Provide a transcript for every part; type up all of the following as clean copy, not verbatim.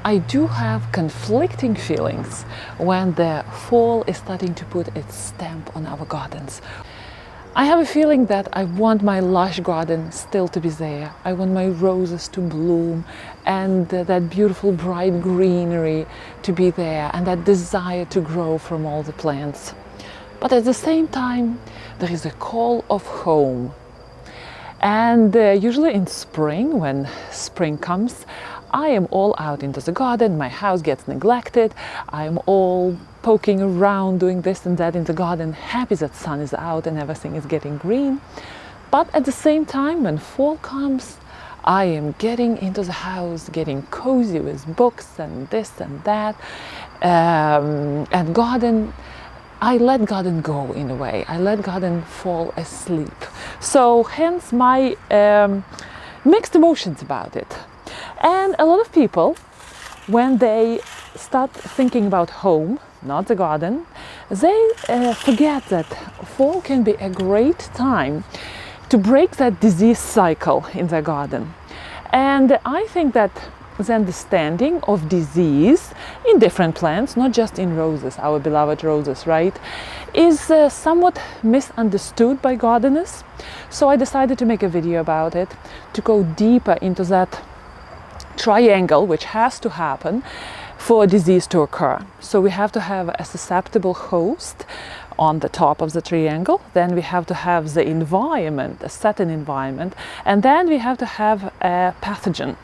I do have conflicting feelings when the fall is starting to put its stamp on our gardens. I have a feeling that I want my lush garden still to be there. I want my roses to bloom and that beautiful bright greenery to be there and that desire to grow from all the plants. But at the same time, there is a call of home. And usually in spring, when spring comes, I am all out into the garden, my house gets neglected, I'm all poking around doing this and that in the garden, happy that sun is out and everything is getting green. But at the same time, when fall comes, I am getting into the house, getting cozy with books and this and that, and garden. I let garden go in a way. I let garden fall asleep. So hence my mixed emotions about it. And a lot of people, when they start thinking about home, not the garden, they forget that fall can be a great time to break that disease cycle in their garden. And I think that the understanding of disease in different plants, not just in roses, our beloved roses, right, is somewhat misunderstood by gardeners. So I decided to make a video about it, to go deeper into that triangle which has to happen for a disease to occur. So we have to have a susceptible host on the top of the triangle, then we have to have the environment, a certain environment, and then we have to have a pathogen.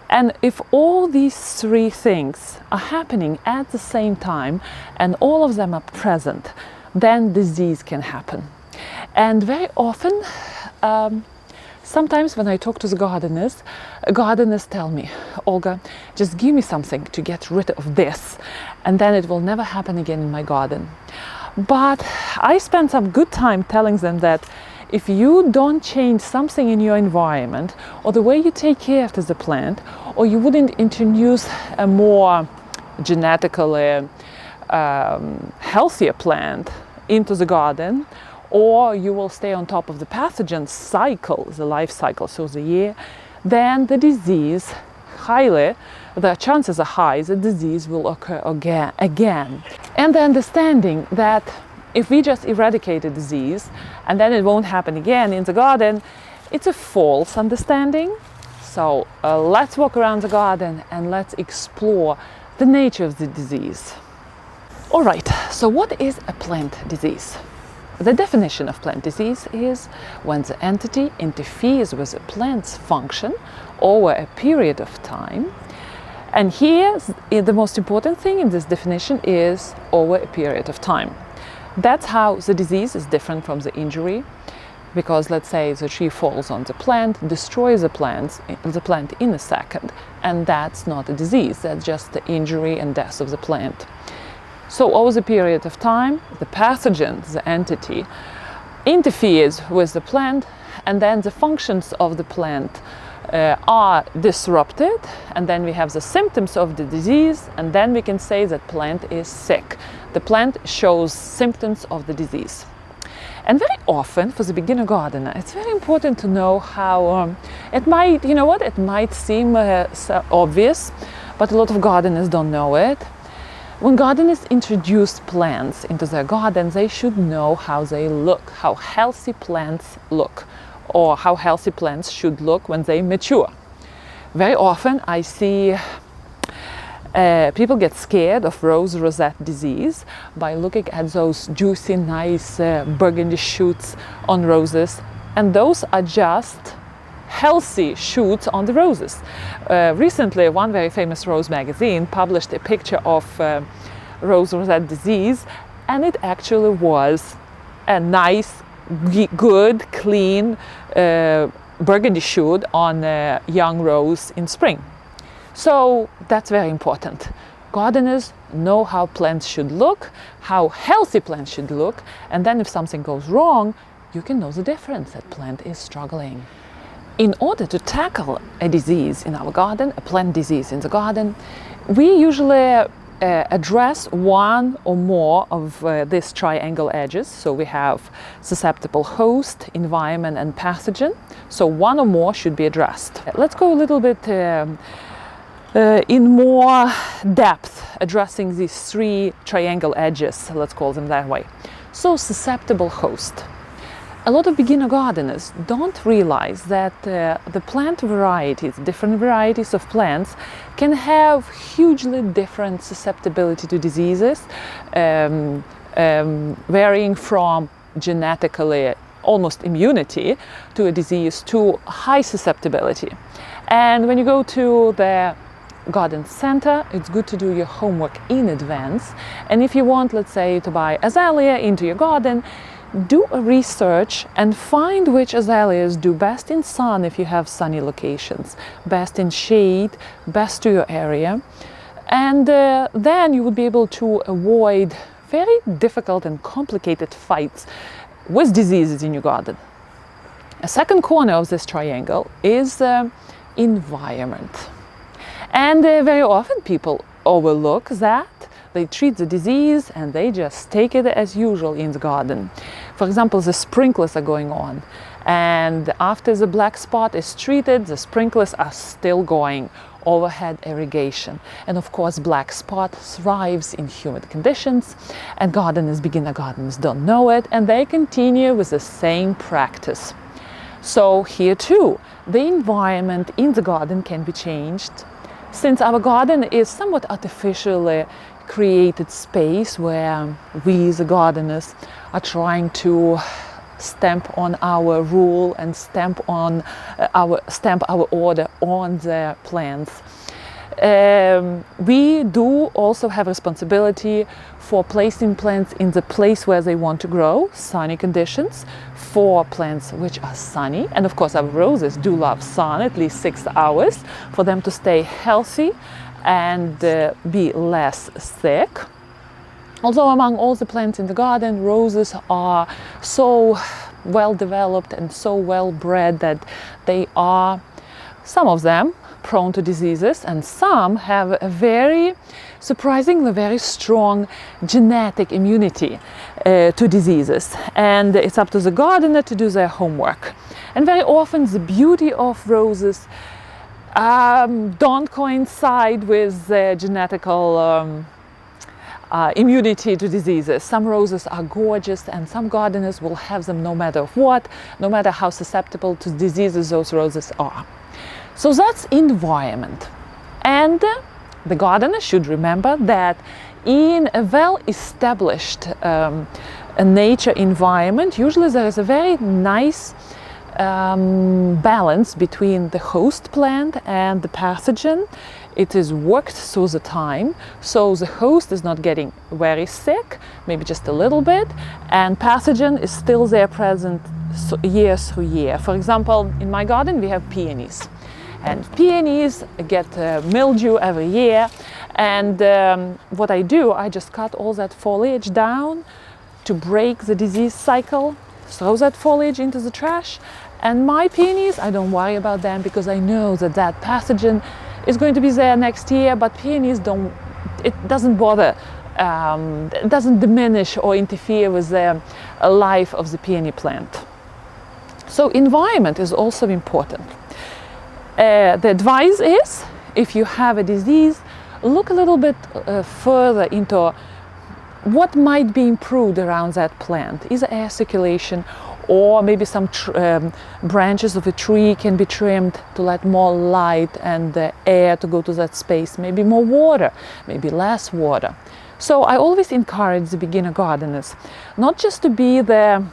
And if all these three things are happening at the same time and all of them are present, then disease can happen. And very often, sometimes when I talk to the gardeners tell me, Olga, just give me something to get rid of this, and then it will never happen again in my garden. But I spend some good time telling them that if you don't change something in your environment or the way you take care of the plant, or you wouldn't introduce a more genetically healthier plant into the garden, or you will stay on top of the pathogen cycle, the life cycle, so the year, then the disease the chances are high that disease will occur again. And the understanding that if we just eradicate a disease and then it won't happen again in the garden, it's a false understanding. So let's walk around the garden and let's explore the nature of the disease. All right, so what is a plant disease? The definition of plant disease is when the entity interferes with a plant's function over a period of time. And here, the most important thing in this definition is over a period of time. That's how the disease is different from the injury, because let's say the tree falls on the plant, destroys the plant in a second, and that's not a disease, that's just the injury and death of the plant. So over the period of time, the pathogen, the entity, interferes with the plant, and then the functions of the plant are disrupted, and then we have the symptoms of the disease, and then we can say that plant is sick. The plant shows symptoms of the disease. And very often, for the beginner gardener, it's very important to know how it might seem so obvious, but a lot of gardeners don't know it. When gardeners introduce plants into their garden, they should know how they look, how healthy plants look, or how healthy plants should look when they mature. Very often I see people get scared of rose rosette disease by looking at those juicy, nice burgundy shoots on roses, and those are just healthy shoots on the roses. Recently, one very famous rose magazine published a picture of rose rosette disease, and it actually was a nice, good, clean burgundy shoot on a young rose in spring. So that's very important. Gardeners know how plants should look, how healthy plants should look, and then if something goes wrong, you can know the difference, that plant is struggling. In order to tackle a disease in our garden, a plant disease in the garden, we usually address one or more of these triangle edges. So we have susceptible host, environment, and pathogen. So one or more should be addressed. Let's go a little bit in more depth, addressing these three triangle edges, let's call them that way. So, susceptible host. A lot of beginner gardeners don't realize that the plant varieties, different varieties of plants, can have hugely different susceptibility to diseases, varying from genetically almost immunity to a disease to high susceptibility. And when you go to the garden center, it's good to do your homework in advance. And if you want, let's say, to buy azalea into your garden, do a research and find which azaleas do best in sun if you have sunny locations, best in shade, best to your area. And then you would be able to avoid very difficult and complicated fights with diseases in your garden. A second corner of this triangle is environment. And very often people overlook that. They treat the disease and they just take it as usual in the garden. For example, the sprinklers are going on, and after the black spot is treated, the sprinklers are still going, overhead irrigation. And of course, black spot thrives in humid conditions, and gardeners, beginner gardeners, don't know it, and they continue with the same practice. So here too, the environment in the garden can be changed. Since our garden is somewhat artificially created space where we, the gardeners, are trying to stamp on our rule and stamp our order on the plants. We do also have responsibility for placing plants in the place where they want to grow, sunny conditions, for plants which are sunny. And of course, our roses do love sun, at least 6 hours, for them to stay healthy and be less sick. Although among all the plants in the garden, roses are so well developed and so well bred that they are, some of them, prone to diseases, and some have a very surprisingly very strong genetic immunity to diseases. And it's up to the gardener to do their homework. And very often the beauty of roses don't coincide with genetical immunity to diseases. Some roses are gorgeous, and some gardeners will have them no matter what, no matter how susceptible to diseases those roses are. So that's environment. And the gardener should remember that in a well-established nature environment, usually there is a very nice balance between the host plant and the pathogen. It is worked through the time, so the host is not getting very sick, maybe just a little bit, and pathogen is still there present year through year. For example, in my garden we have peonies, and peonies get mildew every year, and what I do, I just cut all that foliage down to break the disease cycle, throw that foliage into the trash, and my peonies, I don't worry about them because I know that that pathogen is going to be there next year. But peonies it doesn't bother, it doesn't diminish or interfere with the life of the peony plant. So environment is also important. The advice is, if you have a disease, look a little bit further into what might be improved around that plant. Is air circulation, or maybe some branches of a tree can be trimmed to let more light and air to go to that space, maybe more water, maybe less water. So I always encourage the beginner gardeners not just to be the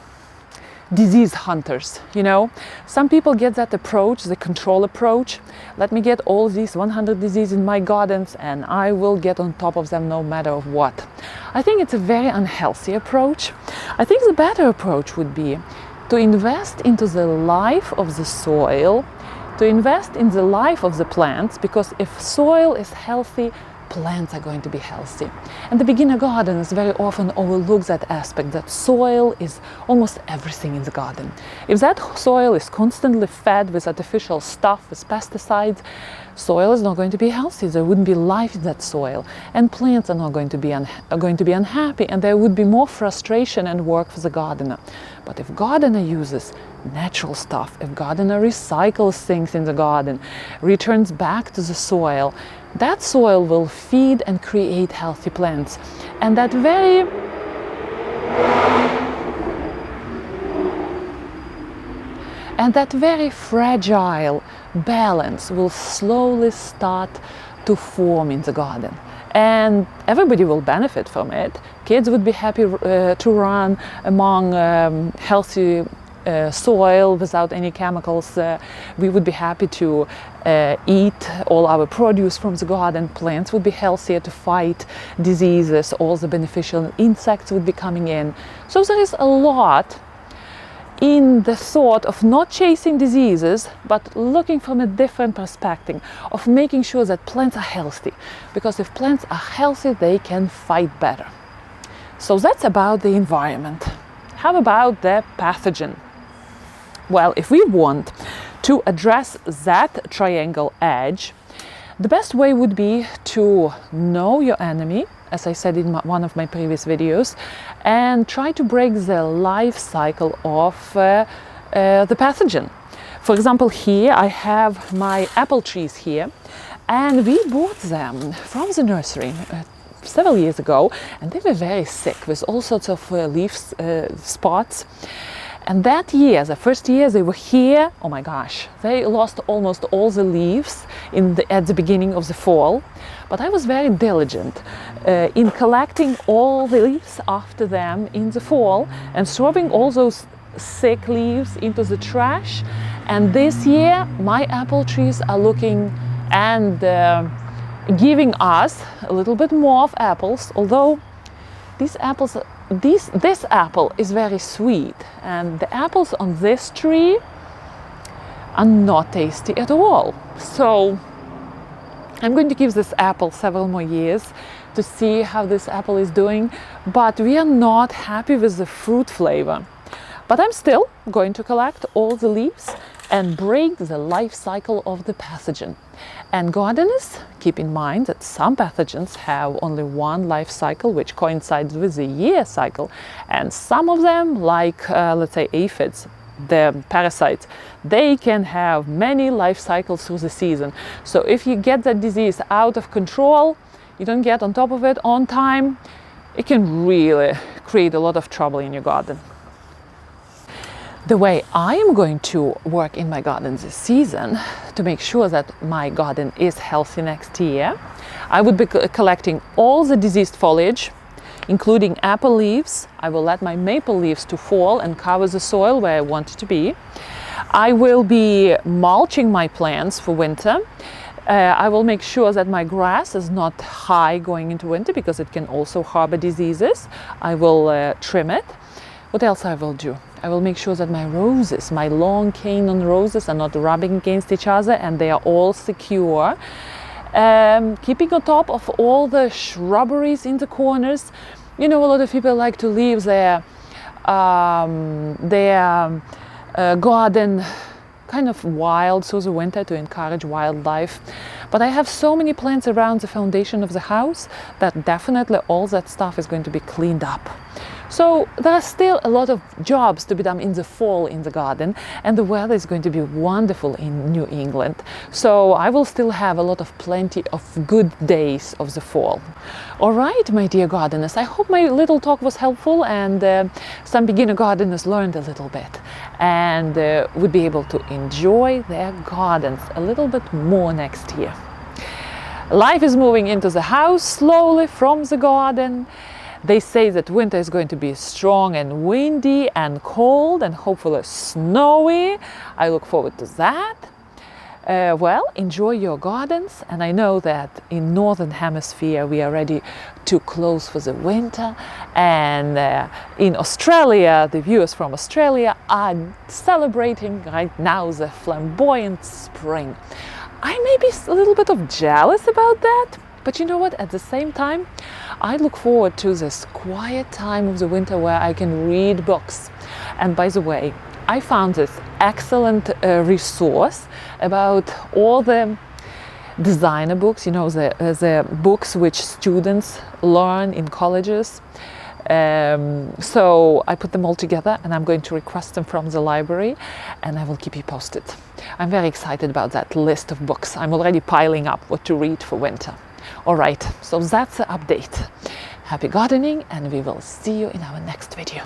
disease hunters, you know. Some people get that approach, the control approach. Let me get all these 100 diseases in my gardens and I will get on top of them no matter what. I think it's a very unhealthy approach. I think the better approach would be to invest into the life of the soil, to invest in the life of the plants, because if soil is healthy, plants are going to be healthy. And the beginner gardeners very often overlook that aspect, that soil is almost everything in the garden. If that soil is constantly fed with artificial stuff, with pesticides, soil is not going to be healthy. There wouldn't be life in that soil, and plants are not going to be unhappy, and there would be more frustration and work for the gardener. But if gardener uses natural stuff, if gardener recycles things in the garden, returns back to the soil, that soil will feed and create healthy plants. And that very fragile balance will slowly start to form in the garden. And everybody will benefit from it. Kids would be happy to run among healthy soil without any chemicals. We would be happy to eat all our produce from the garden. Plants would be healthier to fight diseases. All the beneficial insects would be coming in. So there is a lot in the thought of not chasing diseases, but looking from a different perspective, of making sure that plants are healthy. Because if plants are healthy, they can fight better. So that's about the environment. How about the pathogen? Well, if we want to address that triangle edge, the best way would be to know your enemy, as I said in one of my previous videos, and try to break the life cycle of the pathogen. For example, here I have my apple trees here, and we bought them from the nursery several years ago, and they were very sick with all sorts of leaf spots. And that year, the first year they were here, oh my gosh, they lost almost all the leaves at the beginning of the fall. But I was very diligent in collecting all the leaves after them in the fall and throwing all those sick leaves into the trash. And this year, my apple trees are looking and giving us a little bit more of apples, although these apples, this apple is very sweet, and the apples on this tree are not tasty at all. So I'm going to give this apple several more years to see how this apple is doing, but we are not happy with the fruit flavor. But I'm still going to collect all the leaves and break the life cycle of the pathogen. And gardeners, keep in mind that some pathogens have only one life cycle, which coincides with the year cycle, and some of them, like let's say aphids, the parasites, they can have many life cycles through the season. So if you get that disease out of control, you don't get on top of it on time, it can really create a lot of trouble in your garden. The way I am going to work in my garden this season to make sure that my garden is healthy next year, I would be collecting all the diseased foliage, including apple leaves. I will let my maple leaves to fall and cover the soil where I want it to be. I will be mulching my plants for winter. I will make sure that my grass is not high going into winter because it can also harbor diseases. I will trim it. What else I will do? I will make sure that my roses, my long cannon roses, are not rubbing against each other and they are all secure. Keeping on top of all the shrubberies in the corners. You know, a lot of people like to leave their garden kind of wild through the winter to encourage wildlife. But I have so many plants around the foundation of the house that definitely all that stuff is going to be cleaned up. So there are still a lot of jobs to be done in the fall in the garden, and the weather is going to be wonderful in New England. So I will still have a lot of plenty of good days of the fall. All right, my dear gardeners, I hope my little talk was helpful and some beginner gardeners learned a little bit and would be able to enjoy their gardens a little bit more next year. Life is moving into the house slowly from the garden. They say that winter is going to be strong and windy and cold and hopefully snowy. I look forward to that. Well, enjoy your gardens, and I know that in Northern Hemisphere we are ready to close for the winter, and in Australia, the viewers from Australia are celebrating right now the flamboyant spring. I may be a little bit of jealous about that, but you know what, at the same time, I look forward to this quiet time of the winter where I can read books. And by the way, I found this excellent resource about all the designer books, you know, the books which students learn in colleges. So I put them all together and I'm going to request them from the library, and I will keep you posted. I'm very excited about that list of books. I'm already piling up what to read for winter. All right, so that's the update. Happy gardening, and we will see you in our next video.